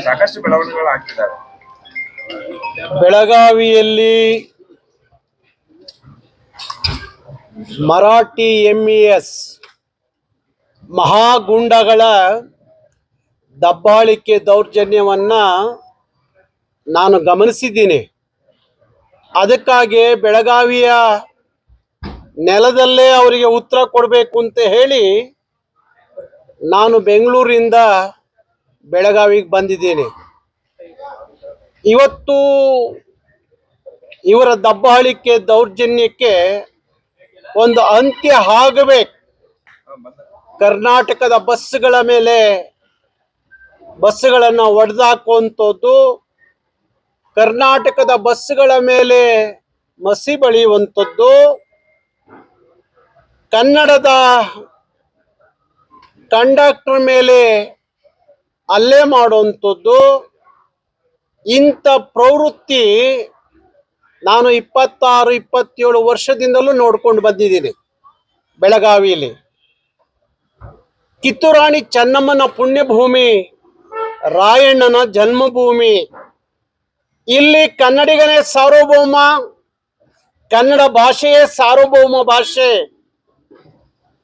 ಸಾಕಷ್ಟು ಬೆಳವಣಿಗೆಗಳು ಆಗ್ತಿದ್ದಾವೆ. ಬೆಳಗಾವಿಯಲ್ಲಿ ಮರಾಠಿ ಎಂಇಎಸ್ ಮಹಾಗುಂಡಗಳ ದಬ್ಬಾಳಿಕೆ ದೌರ್ಜನ್ಯವನ್ನ ನಾನು ಗಮನಿಸಿದ್ದೀನಿ. ಅದಕ್ಕಾಗಿ ಬೆಳಗಾವಿಯ ನೆಲದಲ್ಲೇ ಅವರಿಗೆ ಉತ್ತರ ಕೊಡಬೇಕು ಅಂತ ಹೇಳಿ ನಾನು ಬೆಂಗಳೂರಿಂದ ಬೆಳಗಾವಿಗೆ ಬಂದಿದ್ದೀನಿ. ಇವತ್ತು ಇವರ ದಬ್ಬಾಳಿಕೆ ದೌರ್ಜನ್ಯಕ್ಕೆ ಒಂದು ಅಂತ್ಯ ಆಗಬೇಕು. ಕರ್ನಾಟಕದ ಬಸ್ಸುಗಳ ಮೇಲೆ ಬಸ್ಸುಗಳನ್ನು ಒಡೆದಾಕುವಂಥದ್ದು, ಕರ್ನಾಟಕದ ಬಸ್ಸುಗಳ ಮೇಲೆ ಮಸಿ ಬಳಿಯುವಂಥದ್ದು, ಕನ್ನಡದ ಕಂಡಕ್ಟರ್ ಮೇಲೆ ಹಲ್ಲೆ ಮಾಡುವಂಥದ್ದು, ಇಂಥ ಪ್ರವೃತ್ತಿ ನಾನು 26-27 ವರ್ಷದಿಂದಲೂ ನೋಡ್ಕೊಂಡು ಬಂದಿದ್ದೀನಿ. ಬೆಳಗಾವಿಯಲ್ಲಿ ಕಿತ್ತೂರಾಣಿ ಚೆನ್ನಮ್ಮನ ಪುಣ್ಯಭೂಮಿ, ರಾಯಣ್ಣನ ಜನ್ಮಭೂಮಿ. ಇಲ್ಲಿ ಕನ್ನಡಿಗನೇ ಸಾರ್ವಭೌಮ, ಕನ್ನಡ ಭಾಷೆಯೇ ಸಾರ್ವಭೌಮ ಭಾಷೆ.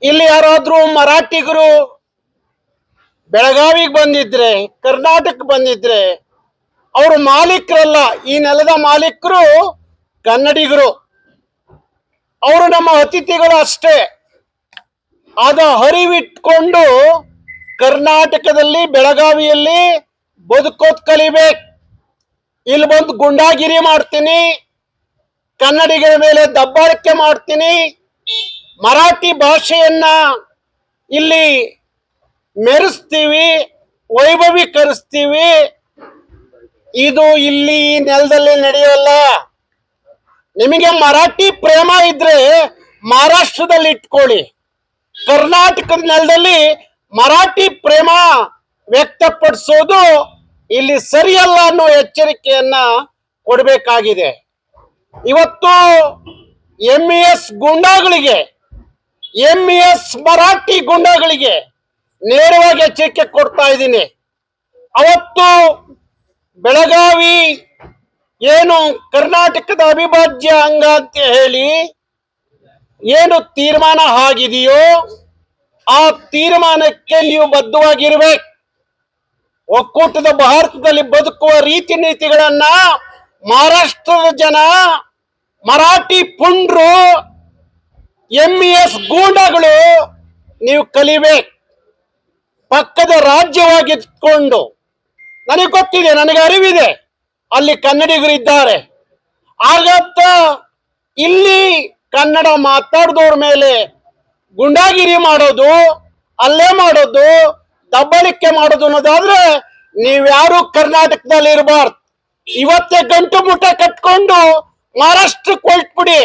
ಇಲ್ಲಿ ಯಾರಾದ್ರೂ ಮರಾಠಿಗರು ಬೆಳಗಾವಿಗೆ ಬಂದಿದ್ರೆ, ಕರ್ನಾಟಕಕ್ಕೆ ಬಂದಿದ್ರೆ ಅವರು ಮಾಲೀಕರಲ್ಲ. ಈ ನೆಲದ ಮಾಲೀಕರು ಕನ್ನಡಿಗರು, ಅವರು ನಮ್ಮ ಅತಿಥಿಗಳು ಅಷ್ಟೇ. ಆದ ಅರಿವಿಟ್ಕೊಂಡು ಕರ್ನಾಟಕದಲ್ಲಿ ಬೆಳಗಾವಿಯಲ್ಲಿ ಬದುಕೋದ್ ಕಲಿಬೇಕು. ಇಲ್ಲಿ ಬಂದು ಗುಂಡಾಗಿರಿ ಮಾಡ್ತೀನಿ, ಕನ್ನಡಿಗರ ಮೇಲೆ ದಬ್ಬಾಳಿಕೆ ಮಾಡ್ತೀನಿ, ಮರಾಠಿ ಭಾಷೆಯನ್ನ ಇಲ್ಲಿ ಮೆರೆಸ್ತೀವಿ, ವೈಭವೀಕರಿಸ್ತೀವಿ. ಇದು ಇಲ್ಲಿ ನೆಲದಲ್ಲಿ ನಡೆಯಲ್ಲ. ನಿಮಗೆ ಮರಾಠಿ ಪ್ರೇಮ ಇದ್ರೆ ಮಹಾರಾಷ್ಟ್ರದಲ್ಲಿ ಇಟ್ಕೊಳ್ಳಿ. ಕರ್ನಾಟಕದ ನೆಲದಲ್ಲಿ ಮರಾಠಿ ಪ್ರೇಮ ವ್ಯಕ್ತಪಡಿಸೋದು ಇಲ್ಲಿ ಸರಿಯಲ್ಲ ಅನ್ನೋ ಎಚ್ಚರಿಕೆಯನ್ನ ಕೊಡಬೇಕಾಗಿದೆ. ಇವತ್ತು ಎಂಇಎಸ್ ಗುಂಡಾಗಳಿಗೆ, ಎಂಇಎಸ್ ಮರಾಠಿ ಗುಂಡಾಗಳಿಗೆ ನೇರವಾಗಿ ಎಚ್ಚರಿಕೆ ಕೊಡ್ತಾ ಇದ್ದೀನಿ. ಅವತ್ತು ಬೆಳಗಾವಿ ಏನು ಕರ್ನಾಟಕದ ಅವಿಭಾಜ್ಯ ಅಂಗ ಅಂತ ಹೇಳಿ ಏನು ತೀರ್ಮಾನ ಆಗಿದೆಯೋ ಆ ತೀರ್ಮಾನಕ್ಕೆ ನೀವು ಬದ್ಧವಾಗಿರ್ಬೇಕು. ಒಕ್ಕೂಟದ ಭಾರತದಲ್ಲಿ ಬದುಕುವ ರೀತಿ ನೀತಿಗಳನ್ನ ಮಹಾರಾಷ್ಟ್ರದ ಜನ, ಮರಾಠಿ ಪುಂಡ್ರು, ಎಂಇಎಸ್ ಗೂಂಡಗಳು ನೀವು ಕಲಿಬೇಕು. ಪಕ್ಕದ ರಾಜ್ಯವಾಗಿದ್ಕೊಂಡು, ನನಗೆ ಗೊತ್ತಿದೆ, ನನಗೆ ಅರಿವಿದೆ, ಅಲ್ಲಿ ಕನ್ನಡಿಗರು ಇದ್ದಾರೆ. ಆಗತ್ತ ಇಲ್ಲಿ ಕನ್ನಡ ಮಾತಾಡಿದವ್ರ ಮೇಲೆ ಗುಂಡಾಗಿರಿ ಮಾಡೋದು, ಹಲ್ಲೆ ಮಾಡೋದು, ದಬ್ಬಾಳಿಕೆ ಮಾಡೋದು ಅನ್ನೋದಾದ್ರೆ ನೀವ್ಯಾರು ಕರ್ನಾಟಕದಲ್ಲಿ ಇರಬಾರ್ದು. ಇವತ್ತೇ ಗಂಟು ಮುಟ್ಟ ಕಟ್ಕೊಂಡು ಮಹಾರಾಷ್ಟ್ರಕ್ಕೆ ಹೊರಟ್ಬಿಡಿ.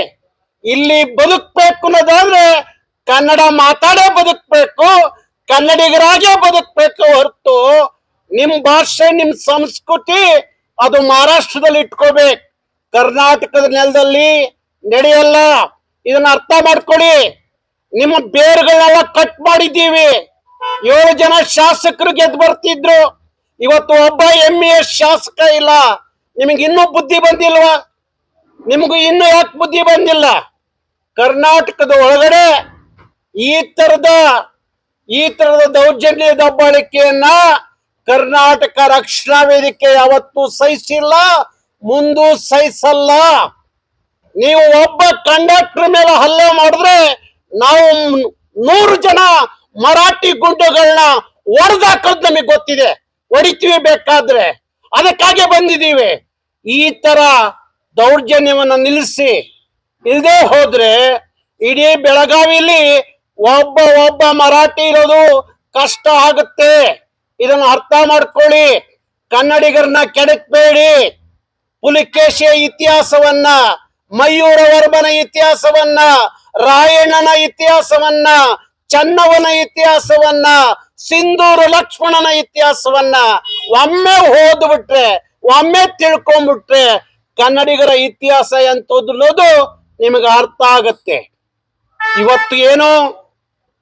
ಇಲ್ಲಿ ಬದುಕ್ಬೇಕು ಅನ್ನೋದಾದ್ರೆ ಕನ್ನಡ ಮಾತಾಡೇ ಬದುಕ್ಬೇಕು, ಕನ್ನಡಿಗರಾಗೇ ಬದುಕ್ಬೇಕು ಹೊರತು ನಿಮ್ ಭಾಷೆ, ನಿಮ್ ಸಂಸ್ಕೃತಿ ಅದು ಮಹಾರಾಷ್ಟ್ರದಲ್ಲಿ ಇಟ್ಕೋಬೇಕು. ಕರ್ನಾಟಕದ ನೆಲದಲ್ಲಿ ನಡೆಯಲ್ಲ. ಇದನ್ನ ಅರ್ಥ ಮಾಡ್ಕೊಳ್ಳಿ. ನಿಮ್ಮ ಬೇರುಗಳನ್ನೆಲ್ಲ ಕಟ್ ಮಾಡಿದ್ದೀವಿ. 7 ಜನ ಶಾಸಕರು ಗೆದ್ದು ಬರ್ತಿದ್ರು, ಇವತ್ತು ಒಬ್ಬ ಎಂಇಎಸ್ ಶಾಸಕ ಇಲ್ಲ. ನಿಮಗೆ ಇನ್ನೂ ಬುದ್ಧಿ ಬಂದಿಲ್ವಾ? ನಿಮಗೂ ಇನ್ನೂ ಯಾಕೆ ಬುದ್ಧಿ ಬಂದಿಲ್ಲ? ಕರ್ನಾಟಕದ ಒಳಗಡೆ ಈ ತರದ ದೌರ್ಜನ್ಯ ದಬ್ಬಾಳಿಕೆಯನ್ನ ಕರ್ನಾಟಕ ರಕ್ಷಣಾ ವೇದಿಕೆ ಯಾವತ್ತೂ ಸಹಿಸಿಲ್ಲ, ಮುಂದೂ ಸಹಿಸಲ್ಲ. ನೀವು ಒಬ್ಬ ಕಂಡಕ್ಟರ್ ಮೇಲೆ ಹಲ್ಲೆ ಮಾಡಿದ್ರೆ ನಾವು 100 ಜನ ಮರಾಠಿ ಗುಂಡುಗಳನ್ನ ಹೊಡೆದಾಕೋದು ನಮಗೆ ಗೊತ್ತಿದೆ, ಹೊಡಿತೀವಿ ಬೇಕಾದ್ರೆ. ಅದಕ್ಕಾಗೆ ಬಂದಿದ್ದೀವಿ. ಈ ತರ ದೌರ್ಜನ್ಯವನ್ನ ನಿಲ್ಲಿಸಿ, ಇಲ್ಲದೆ ಹೋದ್ರೆ ಇಡೀ ಬೆಳಗಾವಿಲಿ ಒಬ್ಬ ಮರಾಠಿ ಇರೋದು ಕಷ್ಟ ಆಗುತ್ತೆ. ಇದನ್ನು ಅರ್ಥ ಮಾಡ್ಕೊಳ್ಳಿ. ಕನ್ನಡಿಗರನ್ನ ಕೆಡಕಬೇಡಿ. ಪುಲಿಕೇಶಿಯ ಇತಿಹಾಸವನ್ನ, ಮಯೂರ ವರ್ಮನ ಇತಿಹಾಸವನ್ನ, ರಾಯಣ್ಣನ ಇತಿಹಾಸವನ್ನ, ಚನ್ನವನ ಇತಿಹಾಸವನ್ನ, ಸಿಂಧೂರು ಲಕ್ಷ್ಮಣನ ಇತಿಹಾಸವನ್ನ ಒಮ್ಮೆ ಓದ್ಬಿಟ್ರೆ, ಒಮ್ಮೆ ತಿಳ್ಕೊಂಡ್ಬಿಟ್ರೆ ಕನ್ನಡಿಗರ ಇತಿಹಾಸ ಎಂತದ್ದು ನಿಮಗೆ ಅರ್ಥ ಆಗತ್ತೆ. ಇವತ್ತು ಏನು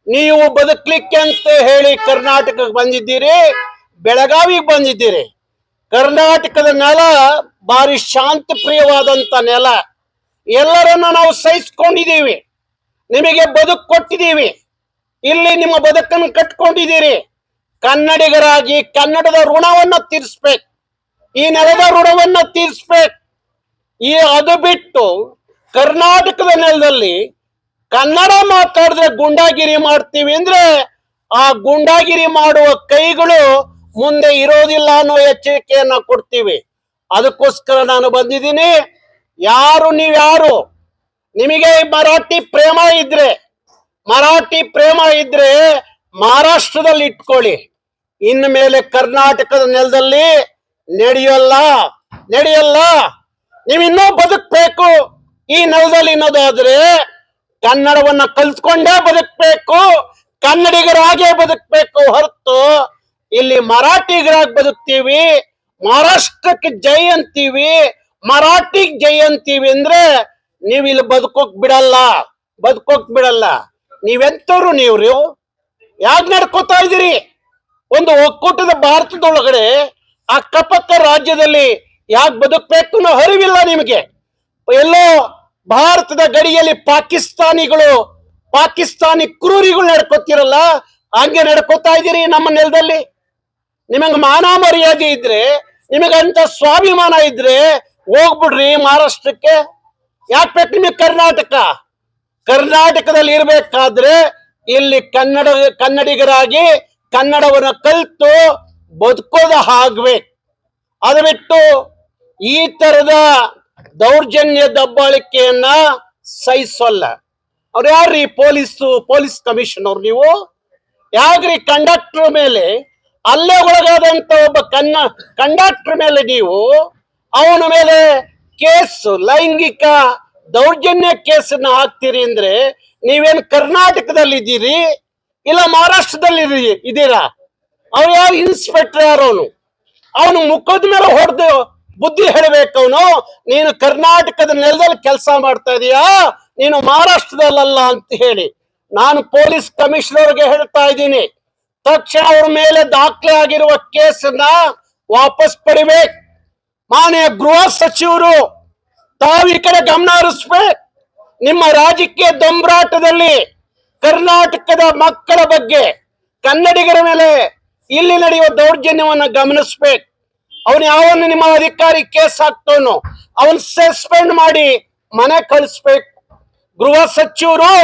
ನೀವು ಬದುಕಲಿಕ್ಕೆ ಅಂತ ಹೇಳಿ ಕರ್ನಾಟಕಕ್ಕೆ ಬಂದಿದ್ದೀರಿ, ಬೆಳಗಾವಿಗೆ ಬಂದಿದ್ದೀರಿ. ಕರ್ನಾಟಕದ ನೆಲ ಬಾರಿ ಶಾಂತ ಪ್ರಿಯವಾದಂತ ನೆಲ. ಎಲ್ಲರನ್ನ ನಾವು ಸಹಿಸ್ಕೊಂಡಿದ್ದೀವಿ, ನಿಮಗೆ ಬದುಕು ಕೊಟ್ಟಿದ್ದೀವಿ, ಇಲ್ಲಿ ನಿಮ್ಮ ಬದುಕನ್ನು ಕಟ್ಕೊಂಡಿದ್ದೀರಿ. ಕನ್ನಡಿಗರಾಗಿ ಕನ್ನಡದ ಋಣವನ್ನ ತೀರಿಸ್ಬೇಕು, ಈ ನೆಲದ ಋಣವನ್ನ ತೀರಿಸ್ಬೇಕು. ಅದು ಬಿಟ್ಟು ಕರ್ನಾಟಕದ ನೆಲದಲ್ಲಿ ಕನ್ನಡ ಮಾತಾಡಿದ್ರೆ ಗುಂಡಾಗಿರಿ ಮಾಡ್ತೀವಿ ಅಂದ್ರೆ ಆ ಗುಂಡಾಗಿರಿ ಮಾಡುವ ಕೈಗಳು ಮುಂದೆ ಇರೋದಿಲ್ಲ ಅನ್ನೋ ಎಚ್ಚರಿಕೆಯನ್ನ ಕೊಡ್ತೀವಿ. ಅದಕ್ಕೋಸ್ಕರ ನಾನು ಬಂದಿದ್ದೀನಿ. ನೀವ್ಯಾರು ನಿಮಗೆ ಮರಾಠಿ ಪ್ರೇಮ ಇದ್ರೆ ಮಹಾರಾಷ್ಟ್ರದಲ್ಲಿ ಇಟ್ಕೊಳ್ಳಿ. ಇನ್ನು ಮೇಲೆ ಕರ್ನಾಟಕದ ನೆಲದಲ್ಲಿ ನಡೆಯಲ್ಲ. ನೀವಿನ್ನೂ ಬದುಕಬೇಕು ಈ ನೆಲದಲ್ಲಿ ಅನ್ನೋದಾದ್ರೆ ಕನ್ನಡವನ್ನ ಕಲ್ತ್ಕೊಂಡೇ ಬದುಕಬೇಕು, ಕನ್ನಡಿಗರಾಗೇ ಬದುಕಬೇಕು ಹೊರತು ಇಲ್ಲಿ ಮರಾಠಿಗರಾಗಿ ಬದುಕ್ತೀವಿ, ಮಹಾರಾಷ್ಟ್ರಕ್ಕೆ ಜೈ ಅಂತೀವಿ, ಮರಾಠಿಗೆ ಜೈ ಅಂತೀವಿ ಅಂದ್ರೆ ನೀವ್ ಇಲ್ಲಿ ಬದುಕೋಕ್ ಬಿಡಲ್ಲ. ನೀವೆಂತವ್ರು ನೀವ್ರು? ಯಾಕೆ ನಡ್ಕೋತಾ ಇದ್ದೀರಿ? ಒಂದು ಒಕ್ಕೂಟದ ಭಾರತದೊಳಗಡೆ ಅಕ್ಕಪಕ್ಕ ರಾಜ್ಯದಲ್ಲಿ ಯಾಕೆ ಬದುಕಬೇಕು ಅನ್ನೋ ಅರಿವಿಲ್ಲ ನಿಮಗೆ. ಎಲ್ಲೋ ಭಾರತದ ಗಡಿಯಲ್ಲಿ ಪಾಕಿಸ್ತಾನಿ ಕ್ರೂರಿಗಳು ನಡ್ಕೋತಿರಲ್ಲ, ಹಂಗೆ ನಡ್ಕೋತಾ ಇದ್ದೀರಿ ನಮ್ಮ ನೆಲದಲ್ಲಿ. ನಿಮಗೆ ಮಾನ ಮರ್ಯಾದೆ ಇದ್ರೆ, ನಿಮಗಂತ ಸ್ವಾಭಿಮಾನ ಇದ್ರೆ ಹೋಗ್ಬಿಡ್ರಿ ಮಹಾರಾಷ್ಟ್ರಕ್ಕೆ. ಯಾಕೆ ಬೇಕು ನಿಮಗೆ ಕರ್ನಾಟಕದಲ್ಲಿ ಇರ್ಬೇಕಾದ್ರೆ ಇಲ್ಲಿ ಕನ್ನಡಿಗರಾಗಿ ಕನ್ನಡವನ್ನ ಕಲಿತು ಬದುಕೋದ ಆಗ್ಬೇಕು. ಅದು ಬಿಟ್ಟು ಈ ತರದ ದೌರ್ಜನ್ಯ ದಬ್ಬಾಳಿಕೆಯನ್ನ ಸಹಿಸಲ್ಲ. ಅವ್ರು ಯಾರ್ರಿ? Police commissioner. ನೀವು ಯಾಕ್ರಿ ಕಂಡಕ್ಟರ್ ಮೇಲೆ ಅಲ್ಲೇ ಒಳಗಾದಂತ ಒಬ್ಬ ಕಂಡಕ್ಟರ್ ಮೇಲೆ ನೀವು ಅವನ ಮೇಲೆ ಲೈಂಗಿಕ ದೌರ್ಜನ್ಯ ಕೇಸನ್ನ ಹಾಕ್ತೀರಿ ಅಂದ್ರೆ ನೀವೇನ್ ಕರ್ನಾಟಕದಲ್ಲಿ ಇದ್ದೀರಿ ಇಲ್ಲ ಮಹಾರಾಷ್ಟ್ರದಲ್ಲಿ ಇದ್ದೀರಾ? ಅವ್ರು ಯಾರು? ಇನ್ಸ್ಪೆಕ್ಟರ್ ಯಾರು? ಅವನು ಮುಖದ ಮೇಲೆ ಹೊಡೆದು ಬುದ್ಧಿ ಹೇಳಬೇಕು. ನೀನು ಕರ್ನಾಟಕದ ನೆಲದಲ್ಲಿ ಕೆಲಸ ಮಾಡ್ತಾ ಇದೀಯಾ, ನೀನು ಮಹಾರಾಷ್ಟ್ರದಲ್ಲ ಅಂತ ಹೇಳಿ ನಾನು ಪೊಲೀಸ್ ಕಮಿಷನರ್ಗೆ ಹೇಳ್ತಾ ಇದ್ದೀನಿ. ತಕ್ಷಣ ಅವ್ರ ಮೇಲೆ ದಾಖಲೆ ಆಗಿರುವ ಕೇಸನ್ನ ವಾಪಸ್ ಪಡಿಬೇಕು. ಮಾನ್ಯ ಗೃಹ ಸಚಿವರು ತಾವು ಈ ಕಡೆ ಗಮನ ಹರಿಸ್ಬೇಕು. ನಿಮ್ಮ ರಾಜಕೀಯ ದೊಂಬರಾಟದಲ್ಲಿ ಕರ್ನಾಟಕದ ಮಕ್ಕಳ ಬಗ್ಗೆ, ಕನ್ನಡಿಗರ ಮೇಲೆ ಇಲ್ಲಿ ನಡೆಯುವ ದೌರ್ಜನ್ಯವನ್ನ ಗಮನಿಸ್ಬೇಕು. ಅವನು ಯಾವನು ನಿಮ್ಮ ಅಧಿಕಾರಿ ಕೇಸ್ ಹಾಕ್ತವನು ಅವನ್ ಸಸ್ಪೆಂಡ್ ಮಾಡಿ ಮನೆ ಕಳಿಸ್ಬೇಕು. ಗೃಹ ಸಚಿವರು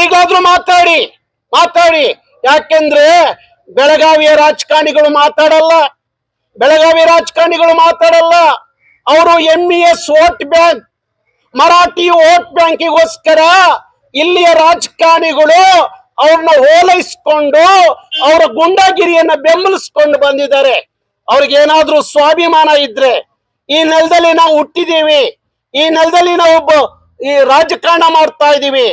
ಈಗಾದ್ರೂ ಮಾತಾಡಿ. ಯಾಕೆಂದ್ರೆ ಬೆಳಗಾವಿಯ ರಾಜಕಾರಣಿಗಳು ಮಾತಾಡಲ್ಲ. ಅವರು MES vote bank, Marathi vote ಬ್ಯಾಂಕಿಗೋಸ್ಕರ ಇಲ್ಲಿಯ ರಾಜಕಾರಣಿಗಳು ಅವ್ರನ್ನ ಓಲೈಸ್ಕೊಂಡು ಅವರ ಗುಂಡಾಗಿರಿಯನ್ನ ಬೆಂಬಲಿಸ್ಕೊಂಡು ಬಂದಿದ್ದಾರೆ. ಅವ್ರಿಗೇನಾದ್ರೂ ಸ್ವಾಭಿಮಾನ ಇದ್ರೆ, ಈ ನೆಲದಲ್ಲಿ ನಾವು ಹುಟ್ಟಿದೀವಿ, ಈ ನೆಲದಲ್ಲಿ ನಾವು ಈ ರಾಜಕಾರಣ ಮಾಡ್ತಾ ಇದೀವಿ,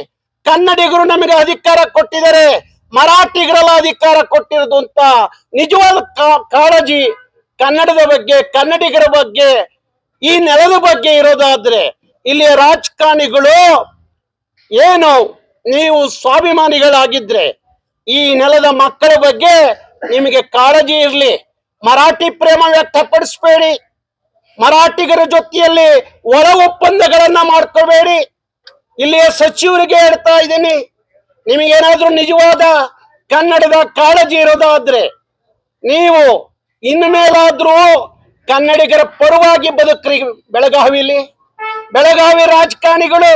ಕನ್ನಡಿಗರು ನಮಗೆ ಅಧಿಕಾರ ಕೊಟ್ಟಿದ್ದಾರೆ, ಮರಾಠಿಗರೆಲ್ಲ ಅಧಿಕಾರ ಕೊಟ್ಟಿರೋದು ಅಂತ ನಿಜವಾದ ಕಾಳಜಿ ಕನ್ನಡದ ಬಗ್ಗೆ, ಕನ್ನಡಿಗರ ಬಗ್ಗೆ, ಈ ನೆಲದ ಬಗ್ಗೆ ಇರೋದಾದ್ರೆ ಇಲ್ಲಿಯ ರಾಜಕಾರಣಿಗಳು ಏನು ನೀವು ಸ್ವಾಭಿಮಾನಿಗಳಾಗಿದ್ರೆ ಈ ನೆಲದ ಮಕ್ಕಳ ಬಗ್ಗೆ ನಿಮಗೆ ಕಾಳಜಿ ಇರ್ಲಿ. ಮರಾಠಿ ಪ್ರೇಮ ವ್ಯಕ್ತಪಡಿಸಬೇಡಿ. ಮರಾಠಿಗರ ಜೊತೆಯಲ್ಲಿ ಒಳ ಒಪ್ಪಂದಗಳನ್ನ ಮಾಡ್ಕೋಬೇಡಿ. ಇಲ್ಲಿಯ ಸಚಿವರಿಗೆ ಹೇಳ್ತಾ ಇದ್ದೀನಿ, ನಿಮಗೇನಾದ್ರೂ ನಿಜವಾದ ಕನ್ನಡದ ಕಾಳಜಿ ಇರೋದಾದ್ರೆ ನೀವು ಇನ್ನು ಮೇಲಾದ್ರೂ ಕನ್ನಡಿಗರ ಪರವಾಗಿ ಬದುಕ್ರಿ. ಬೆಳಗಾವಿ ರಾಜಕಾರಣಿಗಳು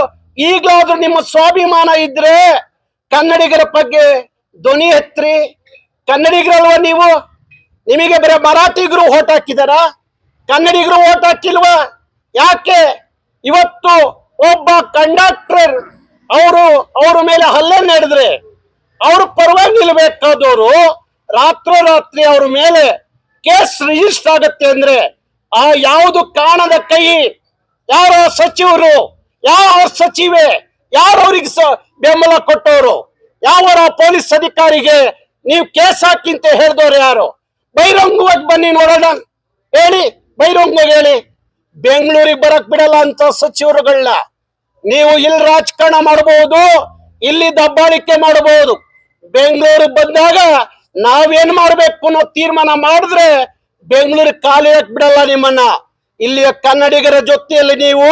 ಈಗಲಾದ್ರೂ ನಿಮ್ಮ ಸ್ವಾಭಿಮಾನ ಇದ್ರೆ ಕನ್ನಡಿಗರ ಬಗ್ಗೆ ಧ್ವನಿ ಎತ್ರಿ. ಕನ್ನಡಿಗರಲ್ವ ನೀವು? ನಿಮಗೆ ಬರೀ ಮರಾಠಿಗರು ಓಟ್ ಹಾಕಿದಾರ, ಕನ್ನಡಿಗರು ಓಟ್ ಹಾಕಿಲ್ವಾ? ಯಾಕೆ ಇವತ್ತು ಒಬ್ಬ ಕಂಡಕ್ಟರ್ ಅವ್ರ ಮೇಲೆ ಹಲ್ಲೆ ನಡೆದ್ರೆ ಅವ್ರ ಪರವಾಗಿ ನಿಲ್ಬೇಕಾದವರು ರಾತ್ರೋರಾತ್ರಿ ಅವ್ರ ಮೇಲೆ ಕೇಸ್ ರಿಜಿಸ್ಟರ್ ಆಗತ್ತೆ ಅಂದ್ರೆ ಆ ಯಾವುದು ಕಾಣದ ಕೈ, ಯಾರ ಸಚಿವರು, ಯಾವ ಸಚಿವೆ, ಯಾರು ಅವ್ರಿಗೆ ಬೆಂಬಲ ಕೊಟ್ಟವರು, ಯಾವ ಪೊಲೀಸ್ ಅಧಿಕಾರಿಗೆ ನೀವು ಕೇಸ್ ಹಾಕಿ ಅಂತ ಹೇಳಿದವ್ರು ಯಾರು? ಬಹಿರಂಗವಾಗಿ ಬನ್ನಿ ನೋಡೋಣ, ಬಹಿರಂಗವಾಗಿ ಹೇಳಿ. ಬೆಂಗಳೂರಿಗೆ ಬರಕ್ ಬಿಡಲ್ಲ ಅಂತ ಸಚಿವರುಗಳನ್ನ. ನೀವು ಇಲ್ಲಿ ರಾಜಕಾರಣ ಮಾಡಬಹುದು, ಇಲ್ಲಿ ದಬ್ಬಾಳಿಕೆ ಮಾಡಬಹುದು. ಬೆಂಗಳೂರಿಗೆ ಬಂದಾಗ ನಾವೇನ್ ಮಾಡ್ಬೇಕು ಅನ್ನೋ ತೀರ್ಮಾನ ಮಾಡಿದ್ರೆ ಬೆಂಗಳೂರು ಖಾಲಿ ಬಿಡಲ್ಲ ನಿಮ್ಮನ್ನ. ಇಲ್ಲಿಯ ಕನ್ನಡಿಗರ ಜೊತೆಯಲ್ಲಿ ನೀವು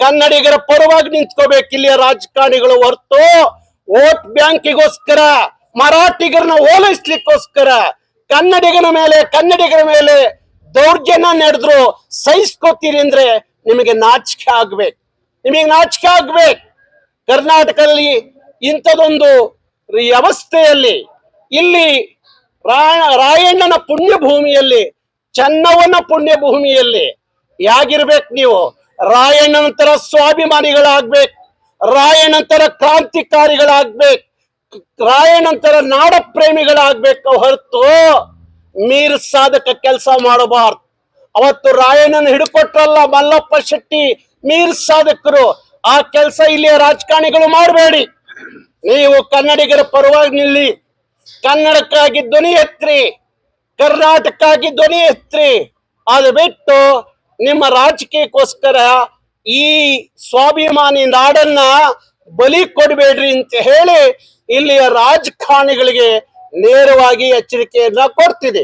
ಕನ್ನಡಿಗರ ಪರವಾಗಿ ನಿಂತ್ಕೋಬೇಕು ಇಲ್ಲಿಯ ರಾಜಕಾರಣಿಗಳು, ಹೊರತು ವೋಟ್ ಬ್ಯಾಂಕಿಗೋಸ್ಕರ ಮರಾಠಿಗರನ್ನ ಓಲೈಸ್ಲಿಕ್ಕೋಸ್ಕರ ಕನ್ನಡಿಗರ ಮೇಲೆ ದೌರ್ಜನ್ಯ ನಡೆದ್ರು ಸಹಿಸ್ಕೋತೀರಿ ಅಂದ್ರೆ ನಿಮಗೆ ನಾಚಿಕೆ ಆಗ್ಬೇಕು. ಕರ್ನಾಟಕದಲ್ಲಿ ಇಂಥದೊಂದು ವ್ಯವಸ್ಥೆಯಲ್ಲಿ, ಇಲ್ಲಿ ರಾಯಣ್ಣನ ಪುಣ್ಯ ಭೂಮಿಯಲ್ಲಿ, ಚೆನ್ನವನ ಪುಣ್ಯ ಭೂಮಿಯಲ್ಲಿ ಯಾಗಿರ್ಬೇಕು ನೀವು? ರಾಯಣ್ಣನಂತರ ಸ್ವಾಭಿಮಾನಿಗಳಾಗ್ಬೇಕು, ರಾಯಣ್ಣಂತರ ಕ್ರಾಂತಿಕಾರಿಗಳಾಗ್ಬೇಕು, ರಾಯಣ್ಣಂತರ ನಾಡ ಪ್ರೇಮಿಗಳಾಗ್ಬೇಕು, ಹೊರತು ಮೀರ್ ಸಾಧಕ ಕೆಲಸ ಮಾಡಬಾರ್ದು. ಅವತ್ತು ರಾಯಣ್ಣನ ಹಿಡ್ಕೊಟ್ರಲ್ಲ ಮಲ್ಲಪ್ಪ ಶೆಟ್ಟಿ, ಮೀರ್ ಸಾಧಕರು, ಆ ಕೆಲಸ ಇಲ್ಲಿಯ ರಾಜಕಾರಣಿಗಳು ಮಾಡಬೇಡಿ. ನೀವು ಕನ್ನಡಿಗರ ಪರವಾಗಿ ನಿಲ್ಲಿ, ಕನ್ನಡಕ್ಕಾಗಿ ಧ್ವನಿ ಎತ್ರಿ, ಕರ್ನಾಟಕಕ್ಕಾಗಿ ಧ್ವನಿ ಎತ್ರಿ. ಅದು ಬಿಟ್ಟು ನಿಮ್ಮ ರಾಜಕೀಯಕ್ಕೋಸ್ಕರ ಈ ಸ್ವಾಭಿಮಾನಿ ನಾಡನ್ನ ಬಲಿ ಕೊಡಬೇಡ್ರಿ ಅಂತ ಹೇಳಿ ಇಲ್ಲಿಯ ರಾಜಕಾರಣಿಗಳಿಗೆ ನೇರವಾಗಿ ಎಚ್ಚರಿಕೆಯನ್ನ ಕೊಡ್ತಿದೆ.